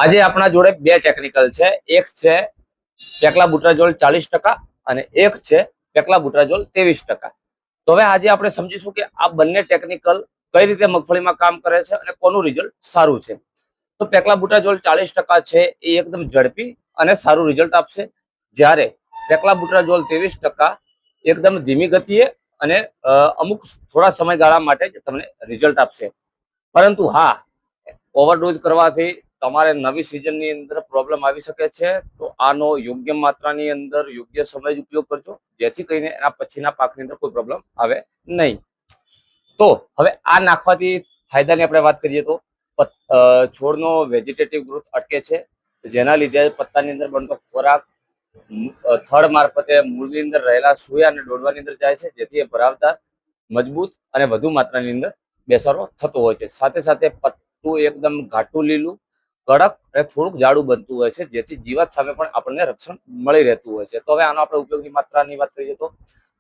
આજે આપણા જોડે બે ટેકનિકલ છે, એક છે પેક્લાબુટ્રાઝોલ 40% અને એક છે પેક્લાબુટ્રાઝોલ 23%. તો હવે આજે આપણે સમજીશું કે આ બંને ટેકનિકલ કઈ રીતે મગફળીમાં કામ કરે છે અને કોનું રિઝલ્ટ સારું છે. તો પેક્લાબુટ્રાઝોલ 40% છે એ એકદમ ઝડપી અને સારું રિઝલ્ટ આપશે, જ્યારે પેક્લાબુટ્રાઝોલ 23% એકદમ ધીમી ગતિએ અને અમુક થોડા સમયગાળા માટે જ તમને રિઝલ્ટ આપશે. પરંતુ હા, ઓવરડોઝ કરવાથી તમારે નવી સિઝનની અંદર પ્રોબ્લેમ આવી શકે છે. તો આનો યોગ્ય માત્રાની અંદર યોગ્ય સમય જ ઉપયોગ કરજો, જેથી કરીને એના પછીના પાકની અંદર કોઈ પ્રોબ્લેમ આવે નહીં. તો હવે આ નાખવાથી ફાયદાની આપણે વાત કરીએ તો છોડનો વેજીટેટિવ ગ્રોથ અટકે છે, જેના લીધે પત્તાની અંદર બનતો ખોરાક થડ મારફતે મૂળની અંદર રહેલા સોયા અને ડોડવાની અંદર જાય છે, જેથી એ ભરાવદાર, મજબૂત અને વધુ માત્રાની અંદર બેસારો થતો હોય છે. સાથે સાથે પત્તું એકદમ ઘાટું લીલું, કડક અને થોડુંક જાડું બનતું હોય છે, જેથી જીવાત સામે પણ આપણને રક્ષણ મળી રહેતું હોય છે. તો હવે આનો આપણે ઉપયોગની માત્રાની વાત કરીએ તો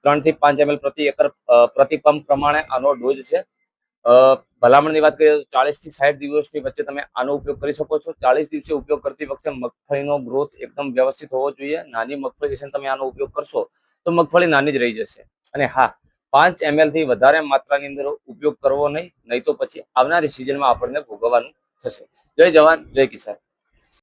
3 થી 5 ml પ્રતિ એકર પ્રતિ પંપ પ્રમાણે આનો ડોઝ છે. ભલામણની વાત કરીએ તો 40 થી 60 દિવસની વચ્ચે તમે આનો ઉપયોગ કરી શકો છો. 40 દિવસે ઉપયોગ કરતી વખતે મગફળીનો ગ્રોથ એકદમ વ્યવસ્થિત હોવો જોઈએ. નાની મગફળી છે, તમે આનો ઉપયોગ કરશો તો મગફળી નાની જ રહી જશે. અને હા, 5 ml થી વધારે માત્રાની અંદર ઉપયોગ કરવો નહીં તો પછી આવનારી સિઝનમાં આપણને ભોગવવાનું થશે. જય જવાન, જય કિસાન.